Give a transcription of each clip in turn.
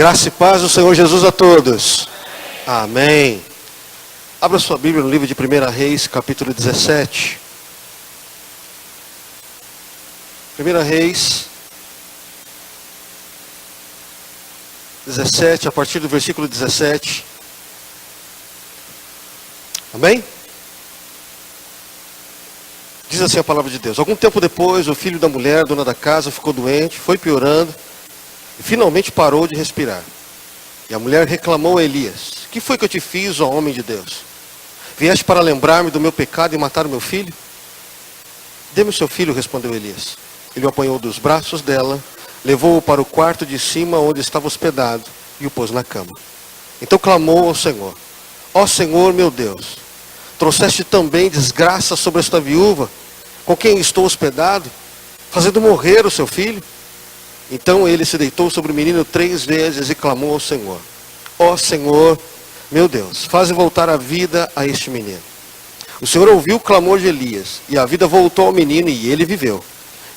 Graça e paz do Senhor Jesus a todos. Amém. Abra sua Bíblia no livro de 1 Reis, capítulo 17. 1 Reis 17, a partir do versículo 17. Amém? Diz assim a palavra de Deus. Algum tempo depois, o filho da mulher, dona da casa, ficou doente, foi piorando e finalmente parou de respirar. E a mulher reclamou a Elias: que foi que eu te fiz, ó homem de Deus? Vieste para lembrar-me do meu pecado e matar o meu filho? Dê-me o seu filho, respondeu Elias. Ele o apanhou dos braços dela, levou-o para o quarto de cima onde estava hospedado e o pôs na cama. Então clamou ao Senhor: ó Senhor meu Deus, trouxeste também desgraça sobre esta viúva, com quem estou hospedado, fazendo morrer o seu filho? Então ele se deitou sobre o menino 3 vezes e clamou ao Senhor: ó Senhor meu Deus, faze voltar a vida a este menino. O Senhor ouviu o clamor de Elias, e a vida voltou ao menino, e ele viveu.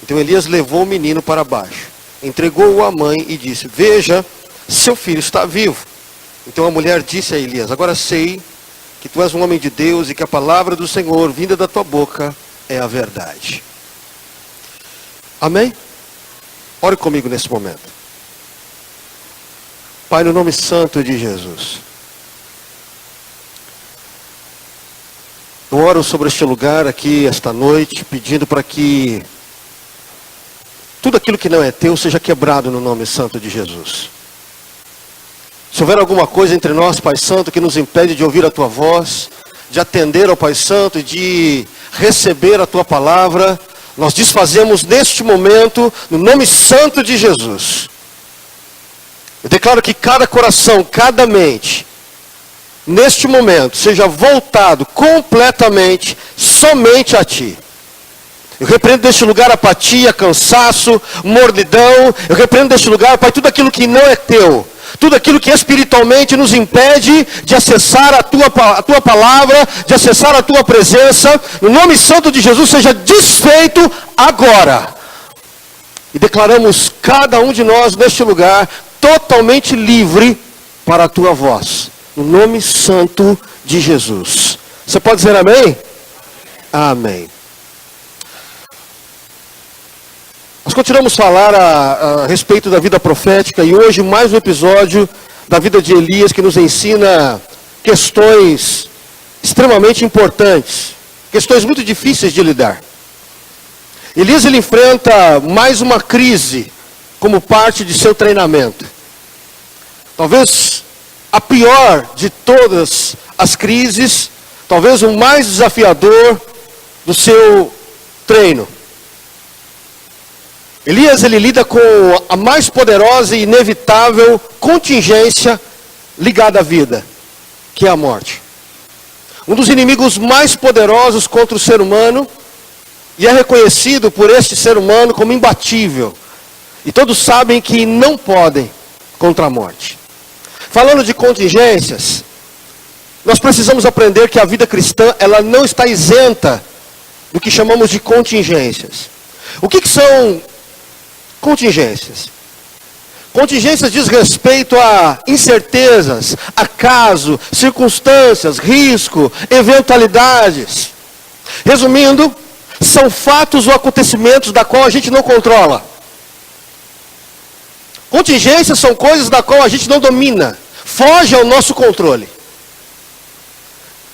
Então Elias levou o menino para baixo, entregou-o à mãe e disse: veja, seu filho está vivo. Então a mulher disse a Elias: agora sei que tu és um homem de Deus e que a palavra do Senhor vinda da tua boca é a verdade. Amém? Ore comigo nesse momento. Pai, no nome santo de Jesus, eu oro sobre este lugar aqui esta noite, pedindo para que tudo aquilo que não é teu seja quebrado no nome santo de Jesus. Se houver alguma coisa entre nós, Pai Santo, que nos impede de ouvir a tua voz, de atender ao Pai Santo e de receber a tua palavra, nós desfazemos neste momento, no nome santo de Jesus. Eu declaro que cada coração, cada mente, neste momento, seja voltado completamente, somente a Ti. Eu repreendo deste lugar apatia, cansaço, mornidão. Eu repreendo deste lugar, Pai, tudo aquilo que não é Teu. Tudo aquilo que espiritualmente nos impede de acessar a tua palavra, de acessar a tua presença, no nome santo de Jesus, seja desfeito agora. E declaramos cada um de nós neste lugar totalmente livre para a tua voz, no nome santo de Jesus. Você pode dizer amém? Amém. Nós continuamos a falar a respeito da vida profética e hoje mais um episódio da vida de Elias que nos ensina questões extremamente importantes, questões muito difíceis de lidar. Elias ele enfrenta mais uma crise como parte de seu treinamento. Talvez a pior de todas as crises, talvez o mais desafiador do seu treino. Elias ele lida com a mais poderosa e inevitável contingência ligada à vida, que é a morte. Um dos inimigos mais poderosos contra o ser humano, e é reconhecido por este ser humano como imbatível. E todos sabem que não podem contra a morte. Falando de contingências, nós precisamos aprender que a vida cristã ela não está isenta do que chamamos de contingências. O que são contingências? Contingências diz respeito a incertezas, acaso, circunstâncias, risco, eventualidades. Resumindo, são fatos ou acontecimentos da qual a gente não controla. Contingências são coisas da qual a gente não domina, foge ao nosso controle.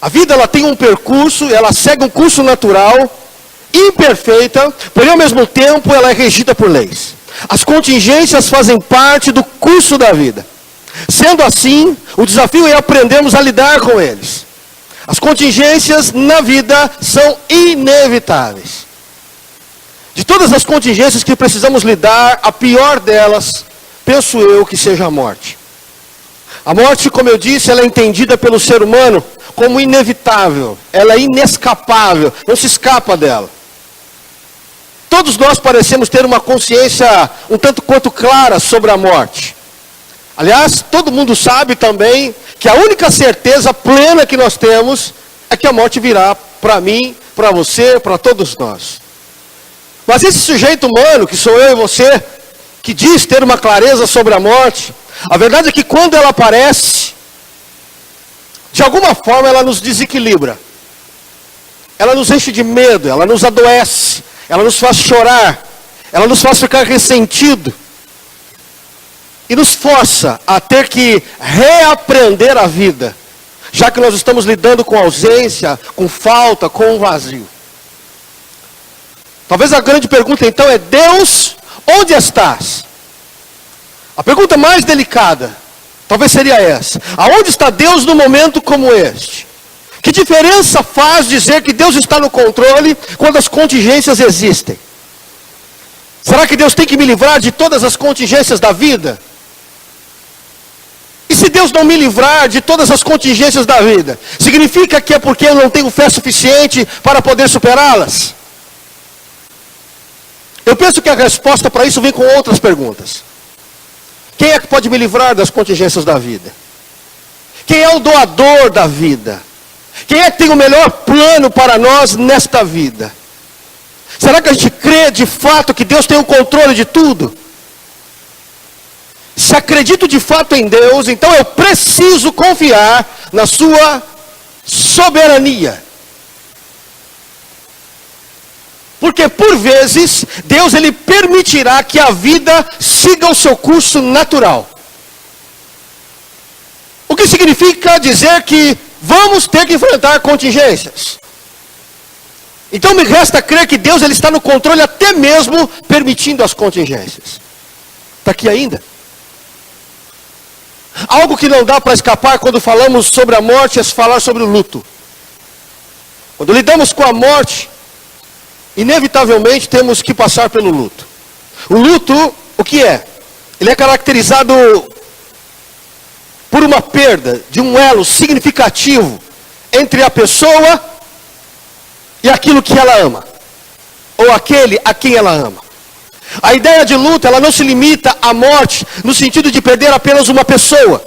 A vida ela tem um percurso, ela segue um curso natural, imperfeita, porém ao mesmo tempo ela é regida por leis. As contingências fazem parte do curso da vida. Sendo assim, o desafio é aprendermos a lidar com eles. As contingências na vida são inevitáveis. De todas as contingências que precisamos lidar, a pior delas, penso eu que seja a morte. A morte, como eu disse, ela é entendida pelo ser humano como inevitável. Ela é inescapável, não se escapa dela. Todos nós parecemos ter uma consciência um tanto quanto clara sobre a morte. Aliás, todo mundo sabe também que a única certeza plena que nós temos é que a morte virá para mim, para você, para todos nós. Mas esse sujeito humano, que sou eu e você, que diz ter uma clareza sobre a morte, A verdade é que quando ela aparece, de alguma forma ela nos desequilibra. Ela nos enche de medo, ela nos adoece, ela nos faz chorar, ela nos faz ficar ressentido. E nos força a ter que reaprender a vida, já que nós estamos lidando com ausência, com falta, com um vazio. Talvez a grande pergunta então é: Deus, onde estás? A pergunta mais delicada talvez seria essa: aonde está Deus num momento como este? Que diferença faz dizer que Deus está no controle quando as contingências existem? Será que Deus tem que me livrar de todas as contingências da vida? E se Deus não me livrar de todas as contingências da vida, significa que é porque eu não tenho fé suficiente para poder superá-las? Eu penso que a resposta para isso vem com outras perguntas. Quem é que pode me livrar das contingências da vida? Quem é o doador da vida? Quem é que tem o melhor plano para nós nesta vida? Será que a gente crê de fato que Deus tem o controle de tudo? Se acredito de fato em Deus, então eu preciso confiar na sua soberania. Porque por vezes, Deus ele permitirá que a vida siga o seu curso natural. O que significa dizer que vamos ter que enfrentar contingências. Então me resta crer que Deus ele está no controle até mesmo permitindo as contingências. Está aqui ainda. Algo que não dá para escapar quando falamos sobre a morte é falar sobre o luto. Quando lidamos com a morte, inevitavelmente temos que passar pelo luto. O luto, o que é? Ele é caracterizado por uma perda de um elo significativo entre a pessoa e aquilo que ela ama, ou aquele a quem ela ama. A ideia de luto, ela não se limita à morte no sentido de perder apenas uma pessoa.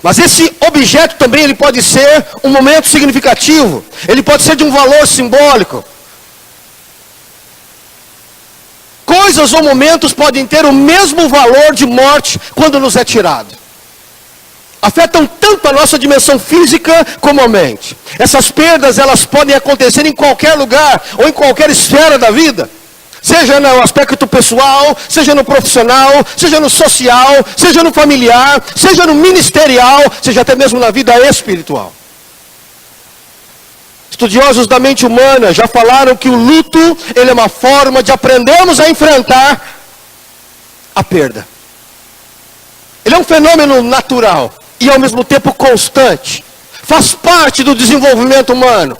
Mas esse objeto também ele pode ser um momento significativo, ele pode ser de um valor simbólico. Coisas ou momentos podem ter o mesmo valor de morte quando nos é tirado. Afetam tanto a nossa dimensão física como a mente. Essas perdas, elas podem acontecer em qualquer lugar ou em qualquer esfera da vida. Seja no aspecto pessoal, seja no profissional, seja no social, seja no familiar, seja no ministerial, seja até mesmo na vida espiritual. Estudiosos da mente humana já falaram que o luto, ele é uma forma de aprendermos a enfrentar a perda. Ele é um fenômeno natural e ao mesmo tempo constante. Faz parte do desenvolvimento humano.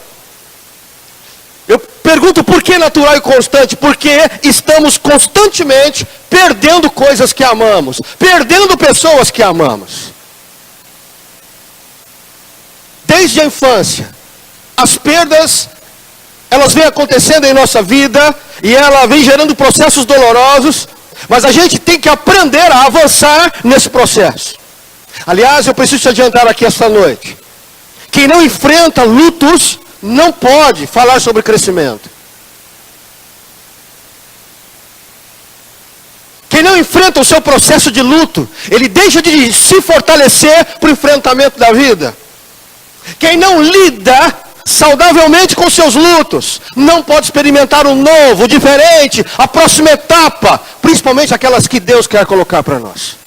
Eu pergunto por que natural e constante? Porque estamos constantemente perdendo coisas que amamos, perdendo pessoas que amamos. Desde a infância, as perdas, elas vêm acontecendo em nossa vida e ela vem gerando processos dolorosos, mas a gente tem que aprender a avançar nesse processo. Aliás, eu preciso te adiantar aqui esta noite. Quem não enfrenta lutos não pode falar sobre crescimento. Quem não enfrenta o seu processo de luto, ele deixa de se fortalecer para o enfrentamento da vida. Quem não lida saudavelmente com seus lutos, não pode experimentar um novo, diferente, a próxima etapa, principalmente aquelas que Deus quer colocar para nós.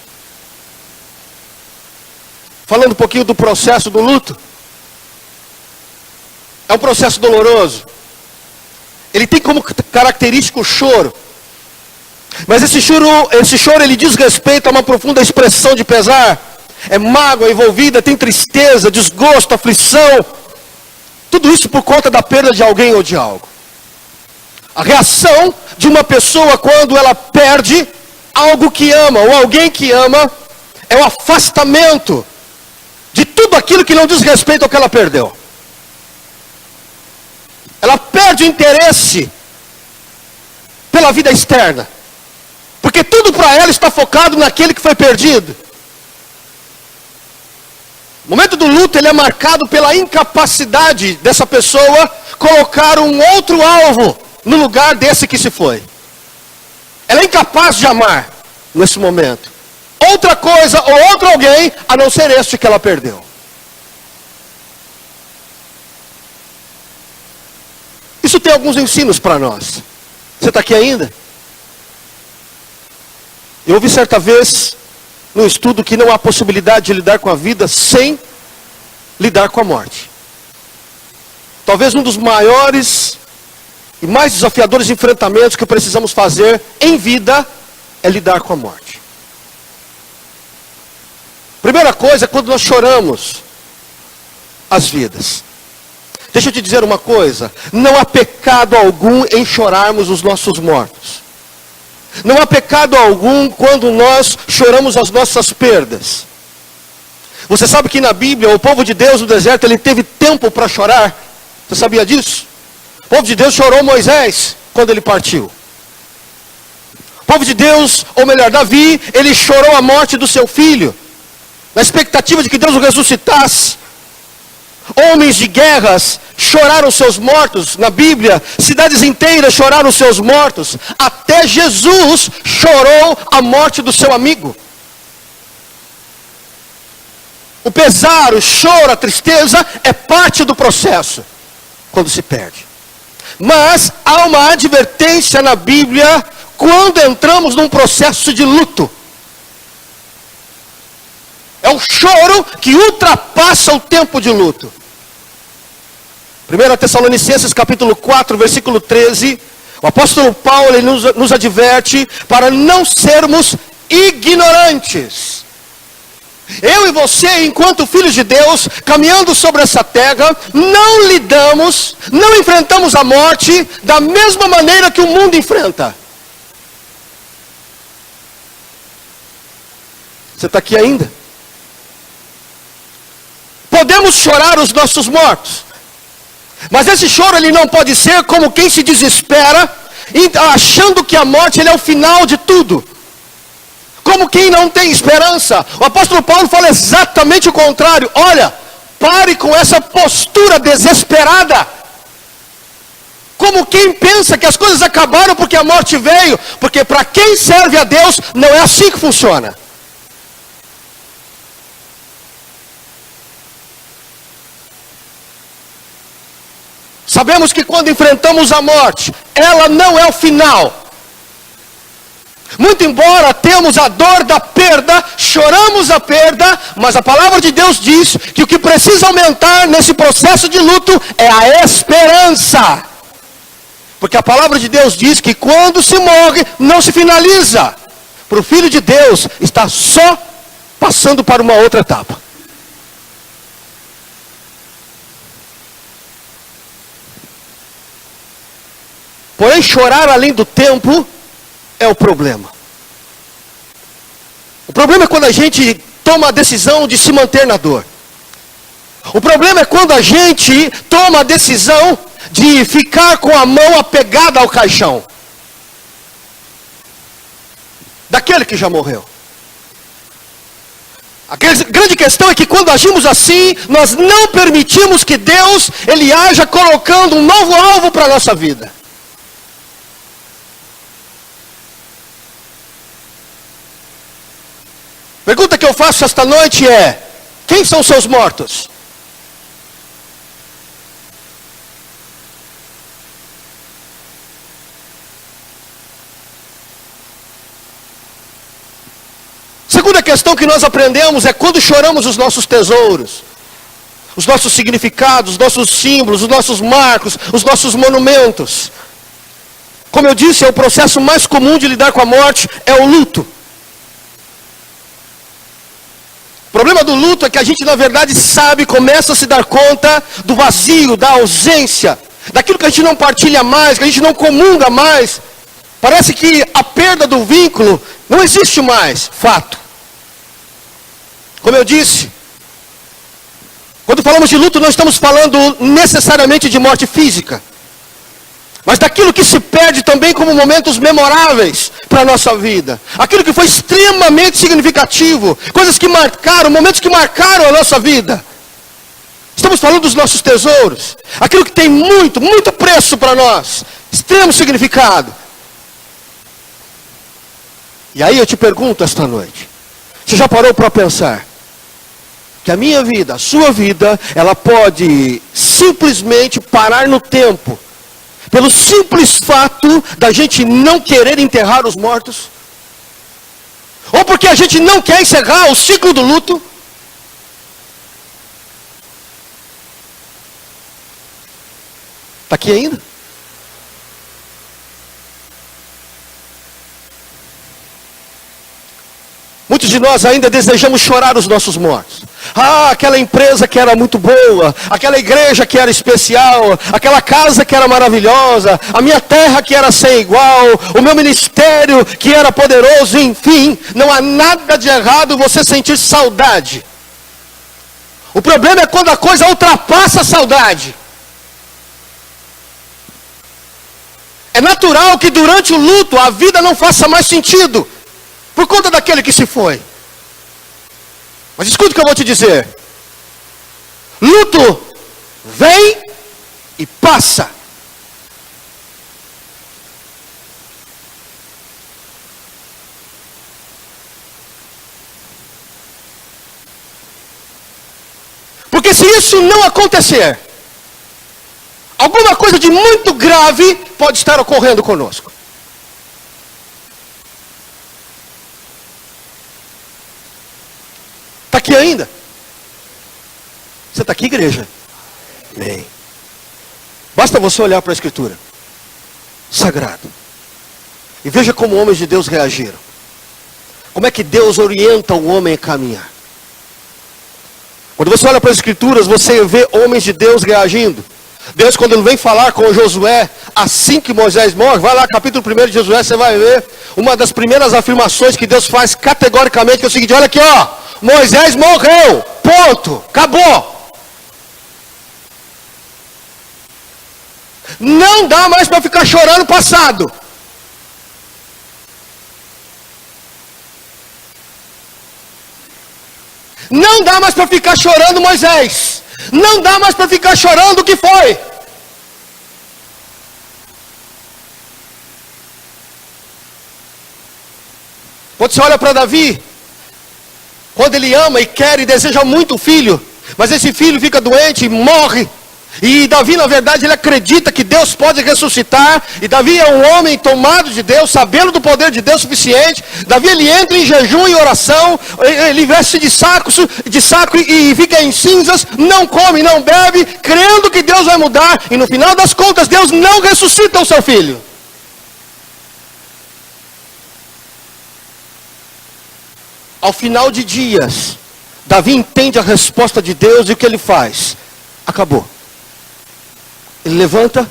Falando um pouquinho do processo do luto. É um processo doloroso. Ele tem como característica o choro. Mas esse choro ele diz respeito a uma profunda expressão de pesar. É mágoa envolvida, tem tristeza, desgosto, aflição. Tudo isso por conta da perda de alguém ou de algo. A reação de uma pessoa quando ela perde algo que ama ou alguém que ama é o afastamento de tudo aquilo que não diz respeito ao que ela perdeu. Ela perde o interesse pela vida externa. Porque tudo para ela está focado naquele que foi perdido. O momento do luto ele é marcado pela incapacidade dessa pessoa colocar um outro alvo no lugar desse que se foi. Ela é incapaz de amar nesse momento. outra coisa ou outro alguém, a não ser este que ela perdeu. Isso tem alguns ensinos para nós. Você está aqui ainda? Eu ouvi certa vez, num estudo, que não há possibilidade de lidar com a vida sem lidar com a morte. Talvez um dos maiores e mais desafiadores enfrentamentos que precisamos fazer em vida é lidar com a morte. Primeira coisa é quando nós choramos as vidas. Deixa eu te dizer uma coisa, não há pecado algum em chorarmos os nossos mortos. Não há pecado algum quando nós choramos as nossas perdas. Você sabe que na Bíblia, o povo de Deus no deserto, ele teve tempo para chorar? Você sabia disso? O povo de Deus chorou Moisés quando ele partiu. O povo de Deus, ou melhor, Davi, ele chorou a morte do seu filho, na expectativa de que Deus o ressuscitasse. Homens de guerras choraram seus mortos. Na Bíblia, cidades inteiras choraram seus mortos. Até Jesus chorou a morte do seu amigo. O pesar, o choro, a tristeza é parte do processo quando se perde. Mas há uma advertência na Bíblia quando entramos num processo de luto. É um choro que ultrapassa o tempo de luto. 1 Tessalonicenses capítulo 4, versículo 13. O apóstolo Paulo ele nos adverte para não sermos ignorantes. Eu e você, enquanto filhos de Deus, caminhando sobre essa terra, não lidamos, não enfrentamos a morte da mesma maneira que o mundo enfrenta. Você está aqui ainda? Podemos chorar os nossos mortos, mas esse choro ele não pode ser como quem se desespera, achando que a morte ele é o final de tudo. Como quem não tem esperança. O apóstolo Paulo fala exatamente o contrário. Olha, pare com essa postura desesperada. Como quem pensa que as coisas acabaram porque a morte veio. Porque para quem serve a Deus, não é assim que funciona. Sabemos que quando enfrentamos a morte, ela não é o final. Muito embora temos a dor da perda, choramos a perda, mas a palavra de Deus diz que o que precisa aumentar nesse processo de luto é a esperança. Porque a palavra de Deus diz que quando se morre, não se finaliza. Para o Filho de Deus, está só passando para uma outra etapa. Porém, chorar além do tempo é o problema. O problema é quando a gente toma a decisão de se manter na dor. O problema é quando a gente toma a decisão de ficar com a mão apegada ao caixão daquele que já morreu. A grande questão é que quando agimos assim, nós não permitimos que Deus ele haja colocando um novo alvo para a nossa vida. Pergunta que eu faço esta noite é: quem são seus mortos? Segunda questão que nós aprendemos é quando choramos os nossos tesouros, os nossos significados, os nossos símbolos, os nossos marcos, os nossos monumentos. Como eu disse, é o processo mais comum de lidar com a morte, é o luto. O problema do luto é que a gente, na verdade, começa a se dar conta do vazio, da ausência, daquilo que a gente não partilha mais, que a gente não comunga mais. Parece que a perda do vínculo não existe mais, fato. Como eu disse, quando falamos de luto, não estamos falando necessariamente de morte física, mas daquilo que se perde também como momentos memoráveis para a nossa vida. Aquilo que foi extremamente significativo. Coisas que marcaram, momentos que marcaram a nossa vida. Estamos falando dos nossos tesouros. Aquilo que tem muito, muito preço para nós. Extremo significado. E aí eu te pergunto esta noite. Você já parou para pensar que a minha vida, a sua vida, ela pode simplesmente parar no tempo, pelo simples fato da gente não querer enterrar os mortos? Ou porque a gente não quer encerrar o ciclo do luto? Está aqui ainda? Muitos de nós ainda desejamos chorar os nossos mortos. Ah, aquela empresa que era muito boa, aquela igreja que era especial, aquela casa que era maravilhosa, a minha terra que era sem igual, o meu ministério que era poderoso, enfim, não há nada de errado você sentir saudade. O problema é quando a coisa ultrapassa a saudade. É natural que durante o luto a vida não faça mais sentido, por conta daquele que se foi. Mas escuta o que eu vou te dizer. Luto vem e passa. Porque se isso não acontecer, alguma coisa de muito grave pode estar ocorrendo conosco. Está aqui ainda? Você está aqui, igreja? Amém. Basta você olhar para a Escritura Sagrada e veja como homens de Deus reagiram. Como é que Deus orienta o homem a caminhar. Quando você olha para as Escrituras, você vê homens de Deus reagindo. Deus, quando ele vem falar com Josué, assim que Moisés morre, vai lá, capítulo 1 de Josué, você vai ver uma das primeiras afirmações que Deus faz categoricamente, que é o seguinte: olha aqui, ó, Moisés morreu, ponto, acabou. Não dá mais para ficar chorando o passado. Não dá mais para ficar chorando Moisés. Não dá mais para ficar chorando o que foi. Quando você olha para Davi, quando ele ama e quer e deseja muito o filho, mas esse filho fica doente e morre. E Davi, na verdade, ele acredita que Deus pode ressuscitar. E Davi é um homem tomado de Deus, sabendo do poder de Deus suficiente. Davi, ele entra em jejum e oração. Ele veste de saco e fica em cinzas. Não come, não bebe, crendo que Deus vai mudar. E no final das contas, Deus não ressuscita o seu filho. Ao final de dias, Davi entende a resposta de Deus e o que ele faz? Acabou. Ele levanta,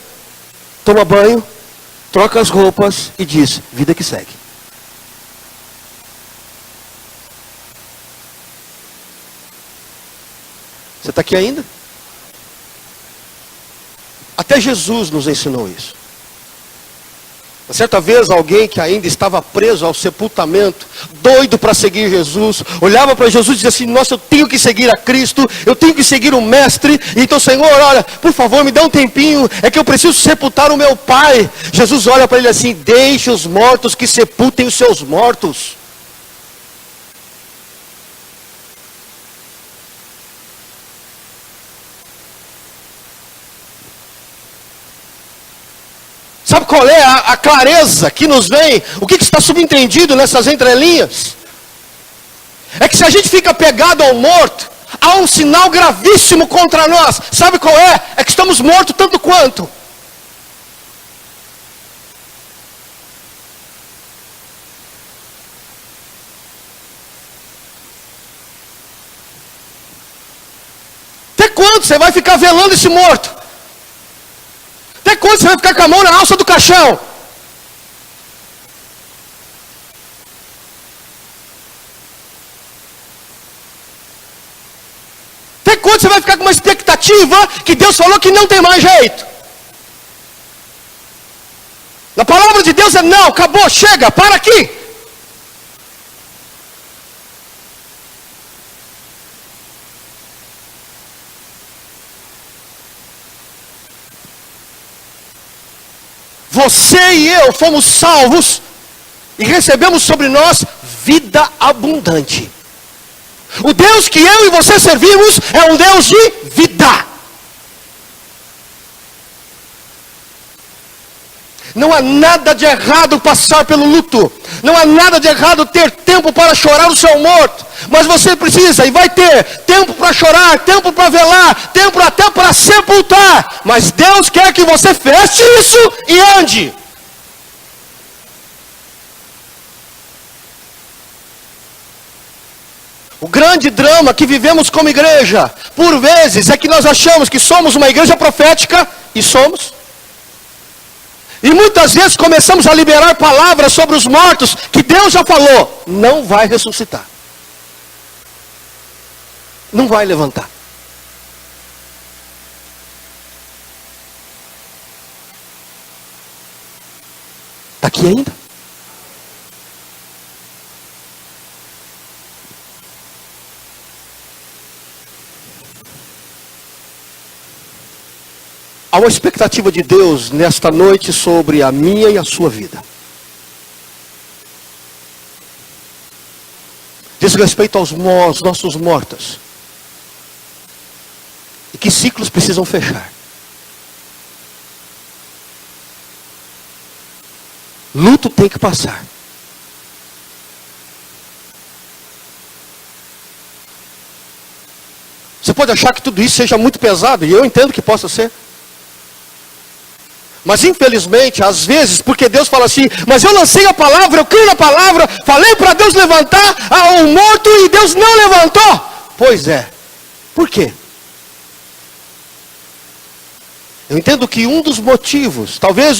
toma banho, troca as roupas e diz: vida que segue. Você está aqui ainda? Até Jesus nos ensinou isso. Uma certa vez alguém que ainda estava preso ao sepultamento, doido para seguir Jesus, olhava para Jesus e dizia assim: nossa, eu tenho que seguir a Cristo, eu tenho que seguir o Mestre. Então, Senhor, olha, por favor, me dá um tempinho, é que eu preciso sepultar o meu pai. Jesus olha para ele assim: deixe os mortos que sepultem os seus mortos. Sabe qual é a clareza que nos vem? O que está subentendido nessas entrelinhas? É que se a gente fica pegado ao morto, há um sinal gravíssimo contra nós. Sabe qual é? É que estamos mortos tanto quanto. Até quando você vai ficar velando esse morto? Até quando você vai ficar com a mão na alça do caixão? Até quando você vai ficar com uma expectativa que Deus falou que não tem mais jeito? Na palavra de Deus é não, acabou, chega, para aqui. Você e eu fomos salvos e recebemos sobre nós vida abundante. O Deus que eu e você servimos é um Deus de vida. Não há nada de errado passar pelo luto. Não há nada de errado ter tempo para chorar o seu morto. Mas você precisa e vai ter tempo para chorar, tempo para velar, tempo até para sepultar. Mas Deus quer que você feche isso e ande. O grande drama que vivemos como igreja, por vezes, é que nós achamos que somos uma igreja profética, e somos. E muitas vezes começamos a liberar palavras sobre os mortos, que Deus já falou, não vai ressuscitar. Não vai levantar. Está aqui ainda? Há uma expectativa de Deus nesta noite sobre a minha e a sua vida. Diz respeito aos nossos mortos. E que ciclos precisam fechar. Luto tem que passar. Você pode achar que tudo isso seja muito pesado, e eu entendo que possa ser. Mas infelizmente, às vezes, porque Deus fala assim, mas eu lancei a palavra, eu creio na palavra, falei para Deus levantar o morto e Deus não levantou. Pois é. Por quê? Eu entendo que um dos motivos, talvez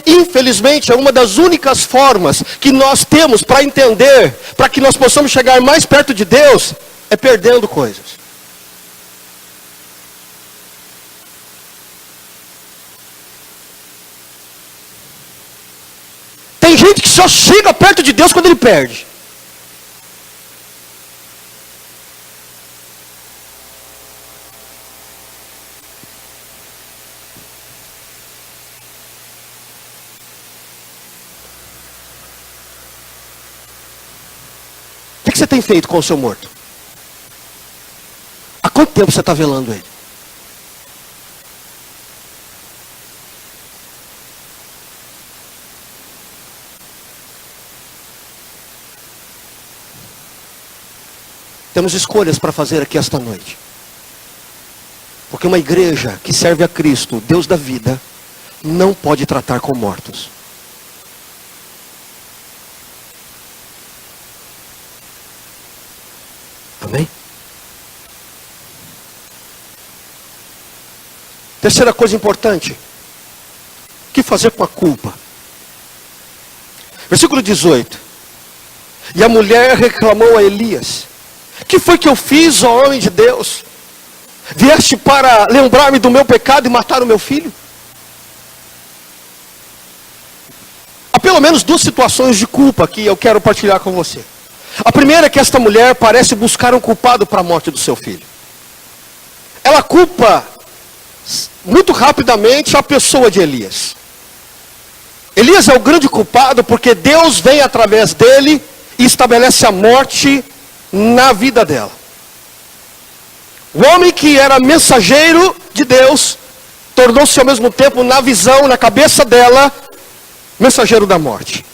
infelizmente, é uma das únicas formas que nós temos para entender, para que nós possamos chegar mais perto de Deus, é perdendo coisas. Tem gente que só chega perto de Deus quando ele perde. O que você tem feito com o seu morto? Há quanto tempo você está velando ele? Temos escolhas para fazer aqui esta noite. Porque uma igreja que serve a Cristo, Deus da vida, não pode tratar com mortos. Amém? Terceira coisa importante. O que fazer com a culpa? Versículo 18. E a mulher reclamou a Elias: que foi que eu fiz, ó homem de Deus? Vieste para lembrar-me do meu pecado e matar o meu filho? Há pelo menos duas situações de culpa que eu quero partilhar com você. A primeira é que esta mulher parece buscar um culpado para a morte do seu filho. Ela culpa muito rapidamente a pessoa de Elias. Elias é o grande culpado porque Deus vem através dele e estabelece a morte na vida dela. O homem que era mensageiro de Deus tornou-se ao mesmo tempo, na visão, na cabeça dela, mensageiro da morte.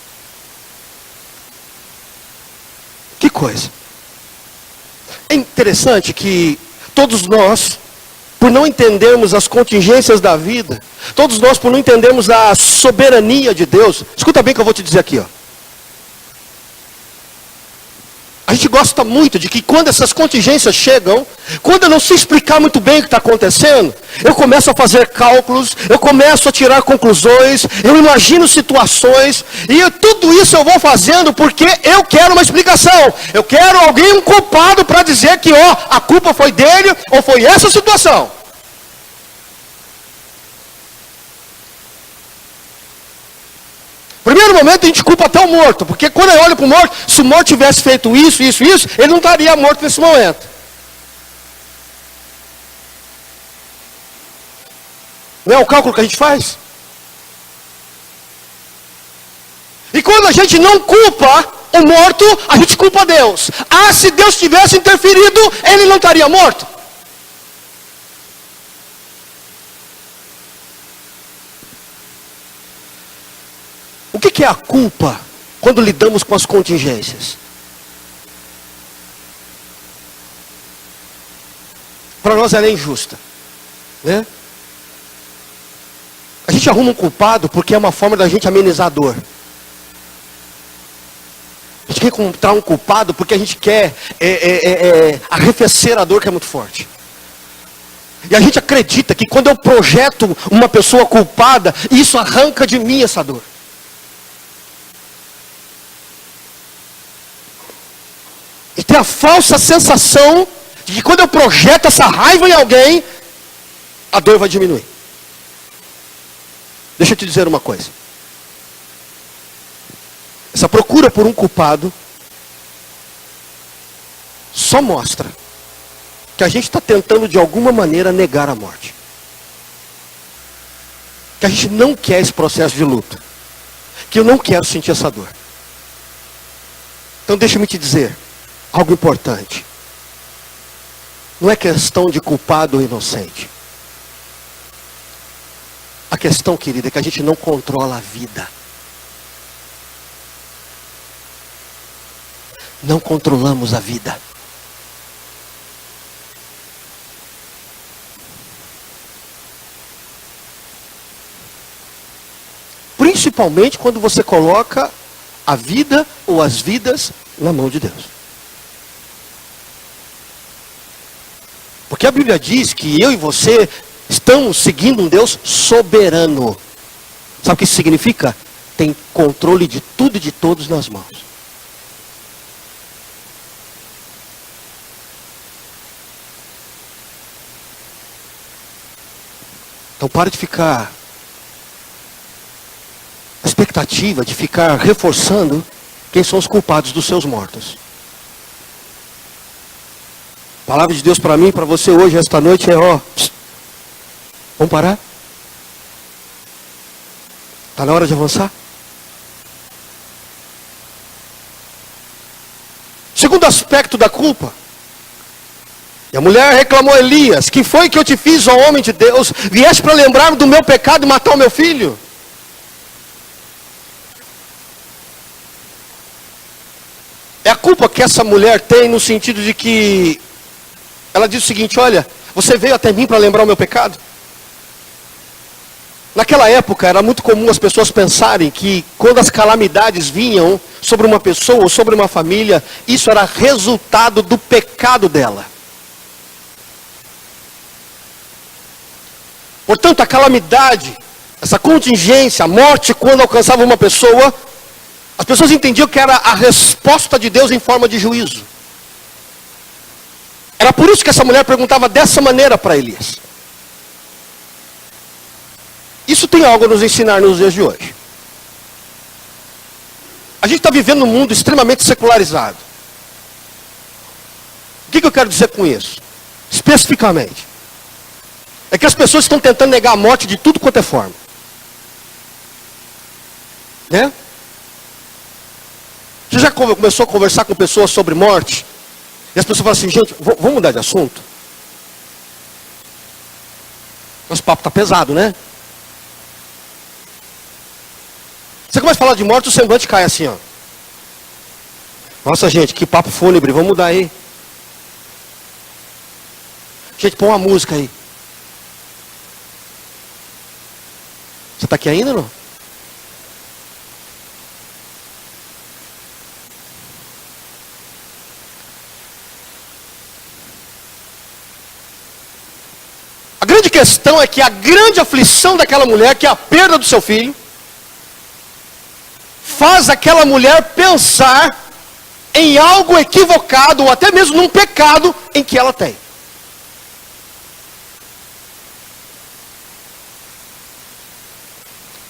Que coisa. É interessante que todos nós, por não entendermos as contingências da vida, todos nós, por não entendermos a soberania de Deus, escuta bem o que eu vou te dizer aqui, ó. A gente gosta muito de que quando essas contingências chegam, quando eu não sei explicar muito bem o que está acontecendo, eu começo a fazer cálculos, eu começo a tirar conclusões, eu imagino situações, e tudo isso eu vou fazendo porque eu quero uma explicação. Eu quero alguém, um culpado, para dizer que a culpa foi dele ou foi essa situação. Primeiro momento a gente culpa até o morto, porque quando eu olho para o morto, se o morto tivesse feito isso, ele não estaria morto nesse momento. Não é o cálculo que a gente faz? E quando a gente não culpa, o morto, a gente culpa Deus. Ah, se Deus tivesse interferido, ele não estaria morto. O que é a culpa quando lidamos com as contingências? Para nós ela é injusta, né? A gente arruma um culpado porque é uma forma da gente amenizar a dor. A gente quer encontrar um culpado porque a gente quer arrefecer a dor que é muito forte. E a gente acredita que quando eu projeto uma pessoa culpada, isso arranca de mim essa dor. E tem a falsa sensação de que quando eu projeto essa raiva em alguém, a dor vai diminuir. Deixa eu te dizer uma coisa. Essa procura por um culpado só mostra que a gente está tentando de alguma maneira negar a morte. Que a gente não quer esse processo de luta. Que eu não quero sentir essa dor. Então deixa-me te dizer algo importante. Não é questão de culpado ou inocente. A questão, querida, é que a gente não controla a vida. Não controlamos a vida. Principalmente quando você coloca a vida ou as vidas na mão de Deus. Porque a Bíblia diz que eu e você estamos seguindo um Deus soberano. Sabe o que isso significa? Tem controle de tudo e de todos nas mãos. Então para de ficar a expectativa de ficar reforçando quem são os culpados dos seus mortos. A palavra de Deus para mim e para você hoje, esta noite é vamos parar? Está na hora de avançar? Segundo aspecto da culpa. E a mulher reclamou a Elias: que foi que eu te fiz, ó homem de Deus? Vieste para lembrar do meu pecado e matar o meu filho? É a culpa que essa mulher tem no sentido de que ela diz o seguinte: olha, você veio até mim para lembrar o meu pecado? Naquela época era muito comum as pessoas pensarem que quando as calamidades vinham sobre uma pessoa ou sobre uma família, isso era resultado do pecado dela. Portanto, a calamidade, essa contingência, a morte, quando alcançava uma pessoa, as pessoas entendiam que era a resposta de Deus em forma de juízo. Era por isso que essa mulher perguntava dessa maneira para Elias. Isso tem algo a nos ensinar nos dias de hoje. A gente está vivendo num mundo extremamente secularizado. O que eu quero dizer com isso? Especificamente. É que as pessoas estão tentando negar a morte de tudo quanto é forma. Né? Você já começou a conversar com pessoas sobre morte? E as pessoas falam assim: gente, vamos mudar de assunto? Nosso papo está pesado, né? Você começa a falar de morte, o semblante cai assim, ó. Nossa, gente, que papo fúnebre, vamos mudar aí. Gente, põe uma música aí. Você está aqui ainda ou não? A grande questão é que a grande aflição daquela mulher, que é a perda do seu filho, faz aquela mulher pensar em algo equivocado, ou até mesmo num pecado em que ela tem.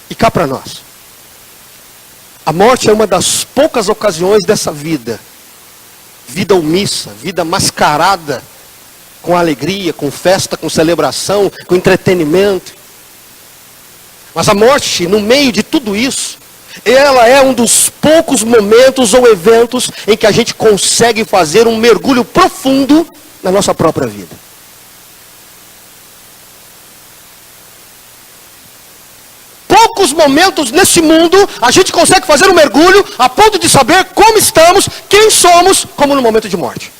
E cá para nós. A morte é uma das poucas ocasiões dessa vida. Vida omissa, vida mascarada, com alegria, com festa, com celebração, com entretenimento. Mas a morte, no meio de tudo isso, Ela é um dos poucos momentos ou eventos em que a gente consegue fazer um mergulho profundo na nossa própria vida. Poucos momentos nesse mundo a gente consegue fazer um mergulho a ponto de saber como estamos, quem somos, como no momento de morte.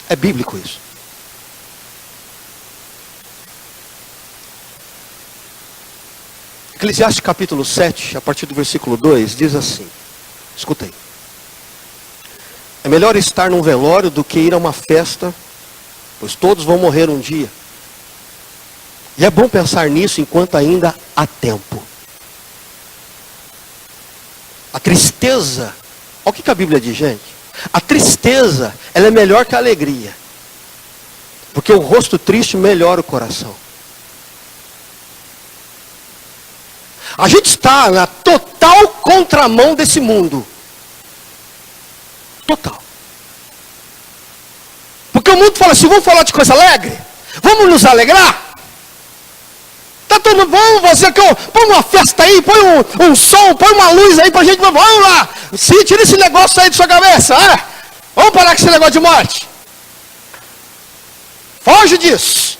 É bíblico isso. Eclesiastes capítulo 7, a partir do versículo 2, diz assim. Escutem. É melhor estar num velório do que ir a uma festa, pois todos vão morrer um dia. E é bom pensar nisso enquanto ainda há tempo. A tristeza, olha o que a Bíblia diz, gente. A tristeza, ela é melhor que a alegria. Porque o rosto triste melhora o coração. A gente está na total contramão desse mundo. Total. Porque o mundo fala assim, vamos falar de coisa alegre? Vamos nos alegrar? Tá todo mundo, vamos fazer aqui, põe uma festa aí, põe um som, põe uma luz aí pra gente, vamos lá. Tira esse negócio aí de sua cabeça, vamos parar com esse negócio de morte. Foge disso.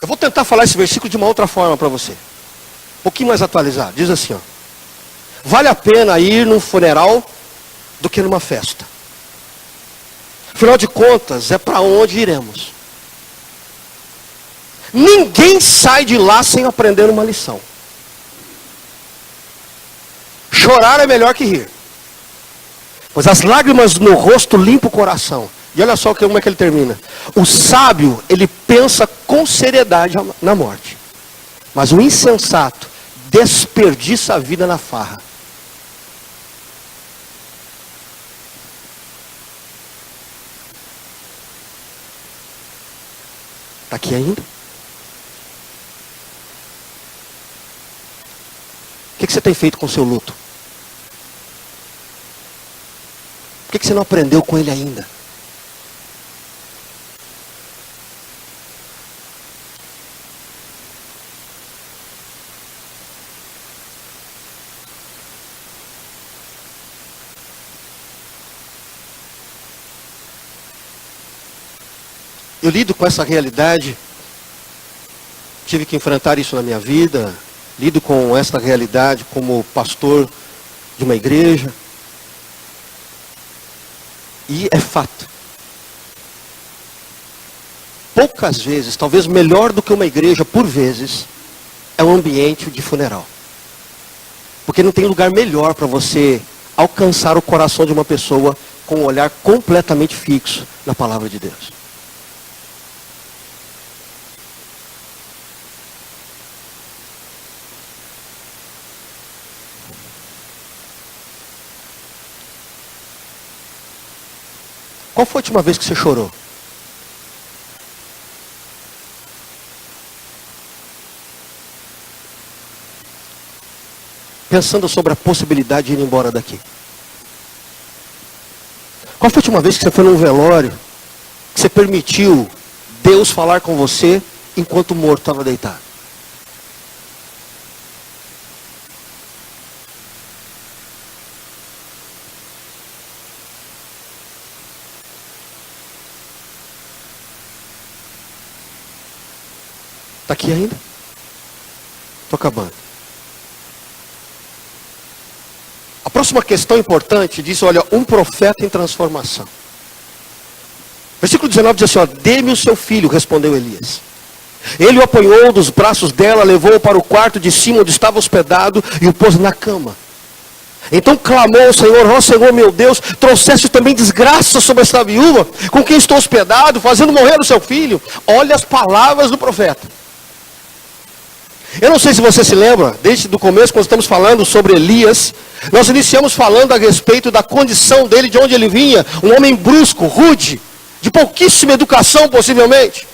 Eu vou tentar falar esse versículo de uma outra forma para você. Um pouquinho mais atualizado. Diz assim, vale a pena ir num funeral do que numa festa. Afinal de contas, é para onde iremos. Ninguém sai de lá sem aprender uma lição. Chorar é melhor que rir. Pois as lágrimas no rosto limpam o coração. E olha só como é que ele termina. O sábio, ele pensa com seriedade na morte. Mas o insensato desperdiça a vida na farra. Está aqui ainda? O que você tem feito com o seu luto? Por que você não aprendeu com ele ainda? Eu lido com essa realidade, tive que enfrentar isso na minha vida, lido com essa realidade como pastor de uma igreja. E é fato. Poucas vezes, talvez melhor do que uma igreja por vezes, é um ambiente de funeral. Porque não tem lugar melhor para você alcançar o coração de uma pessoa com um olhar completamente fixo na palavra de Deus. Qual foi a última vez que você chorou? Pensando sobre a possibilidade de ir embora daqui. Qual foi a última vez que você foi num velório, que você permitiu Deus falar com você enquanto o morto estava deitado? Está aqui ainda? Estou acabando. A próxima questão importante diz, olha, um profeta em transformação. Versículo 19 diz assim, dê-me o seu filho, respondeu Elias. Ele o apanhou dos braços dela, levou-o para o quarto de cima onde estava hospedado e o pôs na cama. Então clamou ao Senhor, ó Senhor meu Deus, trouxeste também desgraça sobre esta viúva, com quem estou hospedado, fazendo morrer o seu filho. Olha as palavras do profeta. Eu não sei se você se lembra, desde o começo, quando estamos falando sobre Elias, nós iniciamos falando a respeito da condição dele, de onde ele vinha, um homem brusco, rude, de pouquíssima educação possivelmente.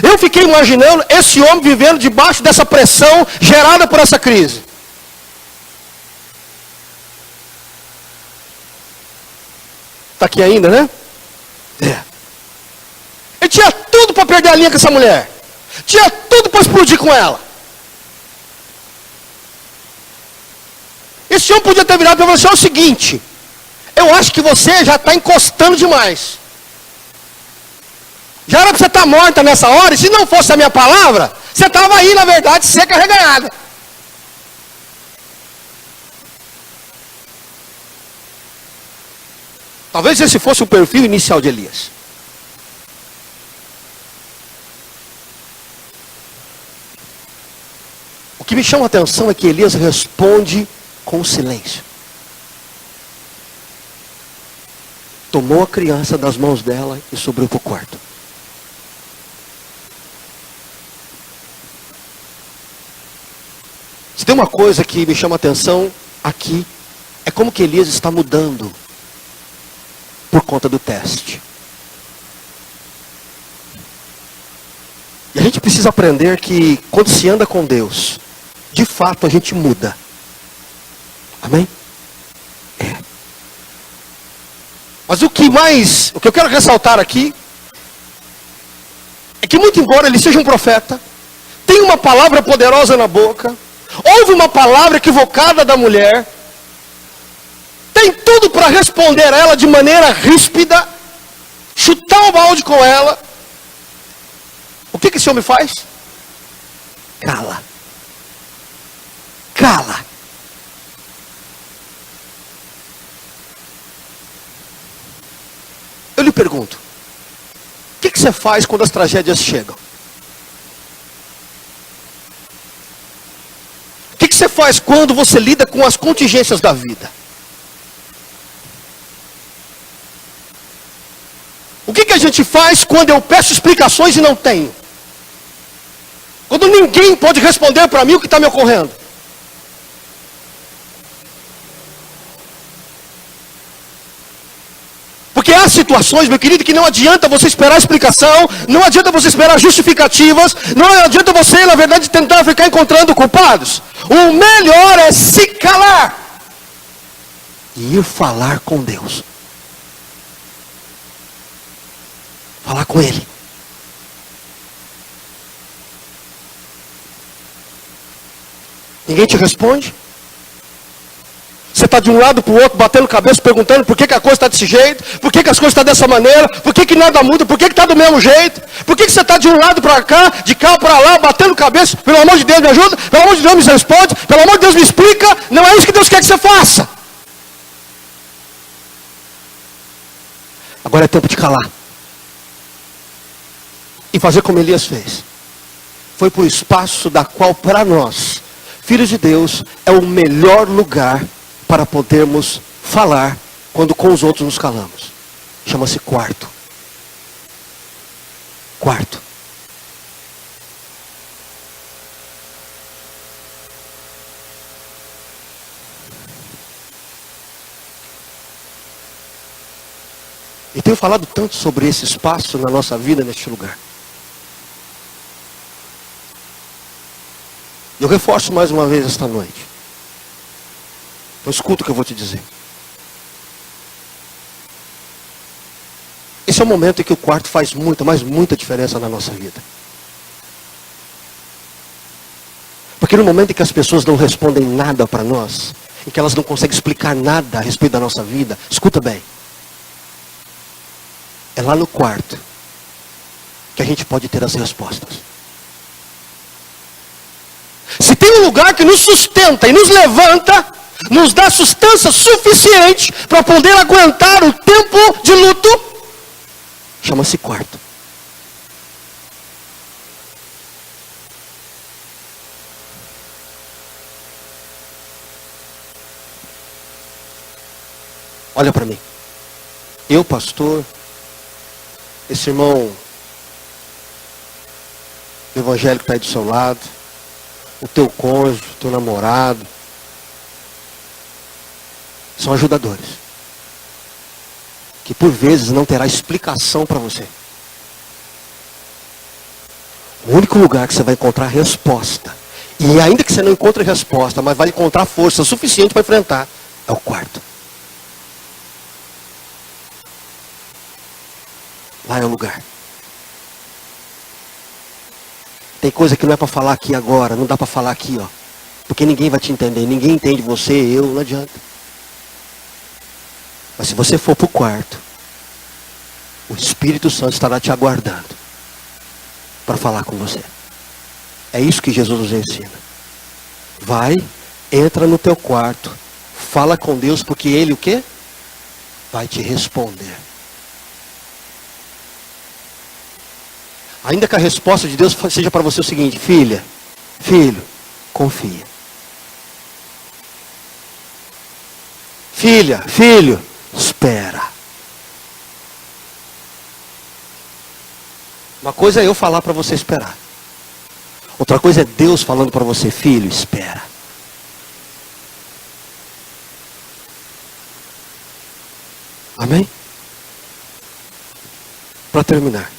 Eu fiquei imaginando esse homem vivendo debaixo dessa pressão gerada por essa crise. Está aqui ainda, né? Ele tinha tudo para perder a linha com essa mulher. Tinha tudo para explodir com ela. Esse homem podia ter virado para você o seguinte: eu acho que você já está encostando demais. Já era para você estar morta nessa hora, e se não fosse a minha palavra, você estava aí, na verdade, seca, reganhada. Talvez esse fosse o perfil inicial de Elias. O que me chama a atenção é que Elias responde com silêncio. Tomou a criança das mãos dela e subiu para o quarto. Se tem uma coisa que me chama a atenção aqui, é como que Elias está mudando por conta do teste. E a gente precisa aprender que quando se anda com Deus, de fato a gente muda. Amém? Mas o que eu quero ressaltar aqui, é que muito embora ele seja um profeta, tem uma palavra poderosa na boca, houve uma palavra equivocada da mulher, tem tudo para responder a ela de maneira ríspida, chutar o balde com ela. O que esse homem faz? Cala. Cala. Eu lhe pergunto, o que você faz quando as tragédias chegam? O que você faz quando você lida com as contingências da vida? O que a gente faz quando eu peço explicações e não tenho? Quando ninguém pode responder para mim o que está me ocorrendo? Porque há situações, meu querido, que não adianta você esperar explicação, não adianta você esperar justificativas, não adianta você, na verdade, tentar ficar encontrando culpados. O melhor é se calar e ir falar com Deus. Falar com Ele. Ninguém te responde? Você está de um lado para o outro, batendo cabeça, perguntando por que a coisa está desse jeito, por que as coisas estão dessa maneira, por que nada muda, por que está do mesmo jeito, por que você está de um lado para cá, de cá para lá, batendo cabeça, pelo amor de Deus me ajuda, pelo amor de Deus me responde, pelo amor de Deus me explica, não é isso que Deus quer que você faça. Agora é tempo de calar. E fazer como Elias fez. Foi para o espaço da qual para nós, filhos de Deus, é o melhor lugar para podermos falar quando com os outros nos calamos. Chama-se quarto. Quarto. E tenho falado tanto sobre esse espaço na nossa vida, neste lugar. Eu reforço mais uma vez esta noite. Então escuta o que eu vou te dizer. Esse é o momento em que o quarto faz muita, mas muita diferença na nossa vida. Porque no momento em que as pessoas não respondem nada para nós, em que elas não conseguem explicar nada a respeito da nossa vida, escuta bem. É lá no quarto que a gente pode ter as respostas. Se tem um lugar que nos sustenta e nos levanta, nos dá sustância suficiente para poder aguentar o tempo de luto, chama-se quarto. Olha para mim. Eu, pastor, esse irmão evangélico está aí do seu lado, o teu cônjuge, o teu namorado, são ajudadores, que por vezes não terá explicação para você. O único lugar que você vai encontrar resposta, e ainda que você não encontre resposta, mas vai encontrar força suficiente para enfrentar, é o quarto. Lá é o lugar. Tem coisa que não é para falar aqui agora, não dá para falar aqui, ó. Porque ninguém vai te entender, ninguém entende você, eu, não adianta. Mas se você for para o quarto, o Espírito Santo estará te aguardando para falar com você. É isso que Jesus nos ensina. Vai, entra no teu quarto, fala com Deus, porque Ele o quê? Vai te responder. Ainda que a resposta de Deus seja para você o seguinte: filha, filho, confia. Filha, filho, espera. Uma coisa é eu falar para você esperar. Outra coisa é Deus falando para você: filho, espera. Amém? Para terminar.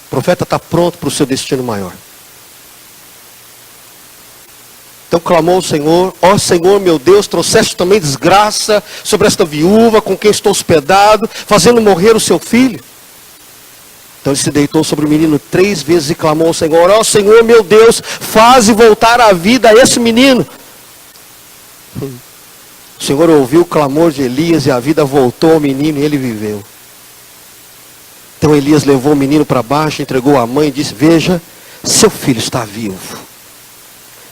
O profeta está pronto para o seu destino maior. Então clamou o Senhor: ó Senhor meu Deus, trouxeste também desgraça sobre esta viúva com quem estou hospedado, fazendo morrer o seu filho. Então ele se deitou sobre o menino 3 vezes e clamou ao Senhor: ó Senhor meu Deus, faze voltar à vida a esse menino. O Senhor ouviu o clamor de Elias e a vida voltou ao menino e ele viveu. Então Elias levou o menino para baixo, entregou à mãe e disse: veja, seu filho está vivo.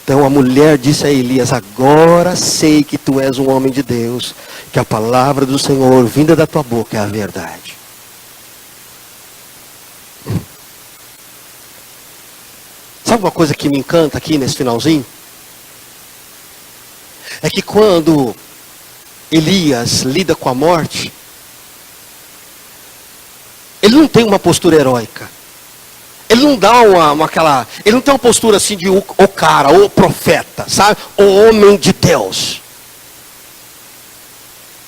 Então a mulher disse a Elias: agora sei que tu és um homem de Deus, que a palavra do Senhor vinda da tua boca é a verdade. Sabe uma coisa que me encanta aqui nesse finalzinho? É que quando Elias lida com a morte, ele não tem uma postura heróica. Ele não dá ele não tem uma postura assim de o cara, o profeta, sabe? O homem de Deus.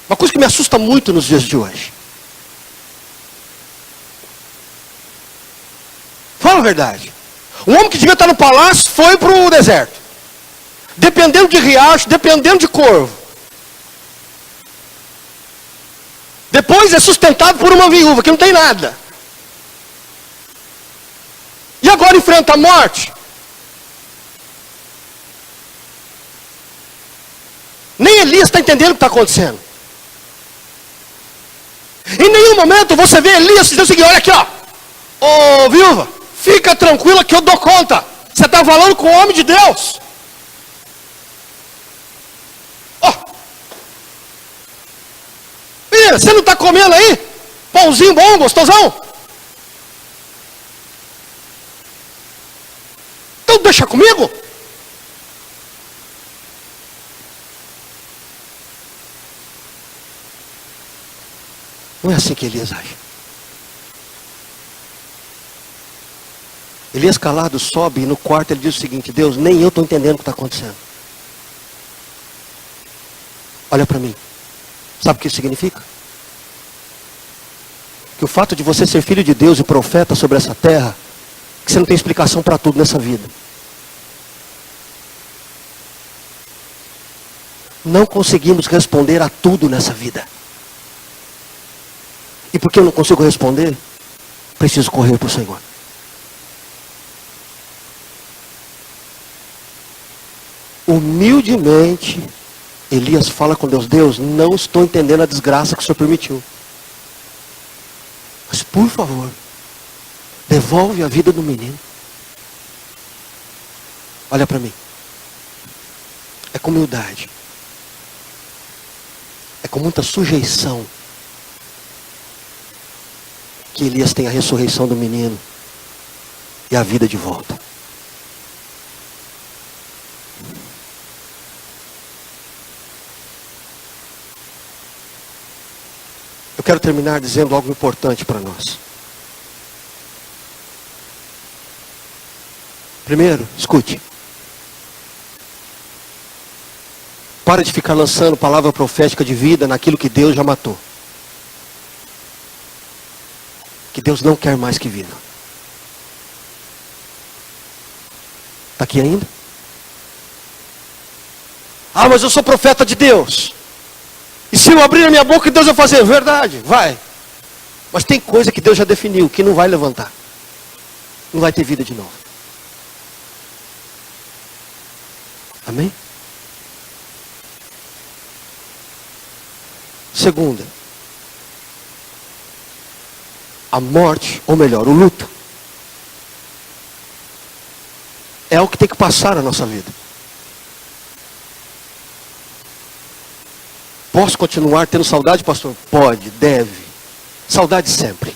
Uma coisa que me assusta muito nos dias de hoje. Fala a verdade. Um homem que devia estar no palácio foi para o deserto. Dependendo de riacho, dependendo de corvo. Depois é sustentado por uma viúva que não tem nada. E agora enfrenta a morte. Nem Elias está entendendo o que está acontecendo. Em nenhum momento você vê Elias dizer o seguinte: olha aqui, ó. Ô viúva, fica tranquila que eu dou conta. Você está falando com o homem de Deus. Ó. Menina, você não está comendo aí? Pãozinho bom, gostosão? Então deixa comigo. Não é assim que Elias age. Elias calado sobe e no quarto ele diz o seguinte: Deus, nem eu estou entendendo o que está acontecendo. Olha para mim. Sabe o que isso significa? Que o fato de você ser filho de Deus e profeta sobre essa terra, que você não tem explicação para tudo nessa vida. Não conseguimos responder a tudo nessa vida. E porque eu não consigo responder, preciso correr para o Senhor. Humildemente, Elias fala com Deus: Deus, não estou entendendo a desgraça que o Senhor permitiu. Mas por favor, devolve a vida do menino. Olha para mim. É com humildade. É com muita sujeição que Elias tem a ressurreição do menino e a vida de volta. Eu quero terminar dizendo algo importante para nós. Primeiro, escute. Para de ficar lançando palavra profética de vida naquilo que Deus já matou. Que Deus não quer mais que viva. Está aqui ainda? Ah, mas eu sou profeta de Deus. E Se eu abrir a minha boca, Deus vai fazer. Verdade, vai. Mas tem coisa que Deus já definiu, que não vai levantar. Não vai ter vida de novo. Amém? Segunda, a morte, ou melhor, o luto, é o que tem que passar na nossa vida. Posso continuar tendo saudade, pastor? Pode, deve. Saudade sempre.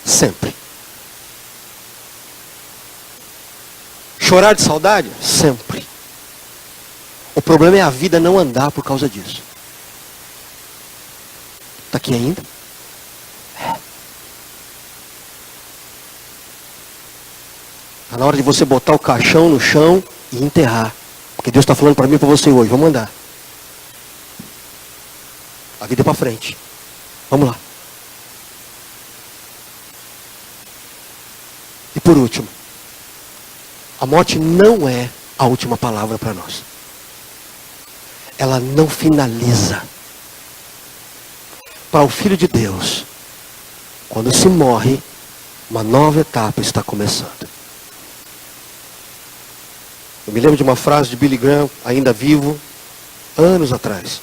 Sempre. Chorar de saudade? Sempre. O problema é a vida não andar por causa disso. Está aqui ainda? É. Está na hora de você botar o caixão no chão e enterrar. Porque Deus está falando para mim e para você hoje. Vamos andar. A vida é para frente. Vamos lá. E por último, a morte não é a última palavra para nós. Ela não finaliza. Para o Filho de Deus, quando se morre, uma nova etapa está começando. Eu me lembro de uma frase de Billy Graham, ainda vivo, anos atrás.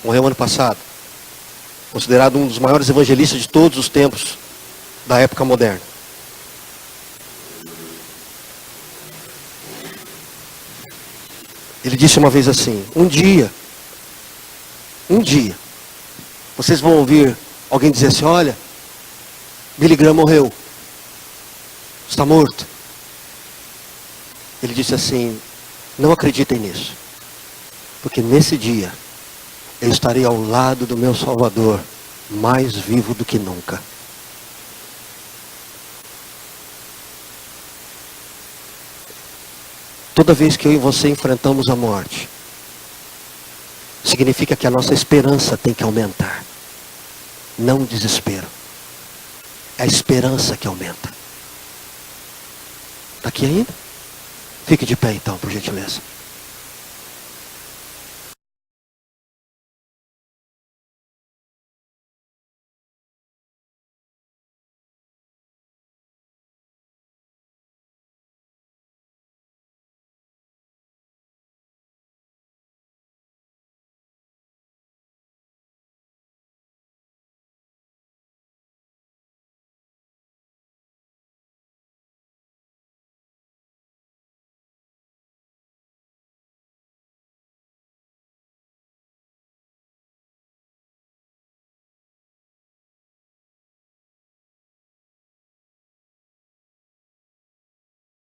Morreu ano passado. Considerado um dos maiores evangelistas de todos os tempos da época moderna. Ele disse uma vez assim: um dia, vocês vão ouvir alguém dizer assim: olha, Billy Graham morreu, está morto. Ele disse assim: não acreditem nisso, porque nesse dia eu estarei ao lado do meu Salvador, mais vivo do que nunca. Toda vez que eu e você enfrentamos a morte, significa que a nossa esperança tem que aumentar. Não o desespero. É a esperança que aumenta. Está aqui ainda? Fique de pé então, por gentileza.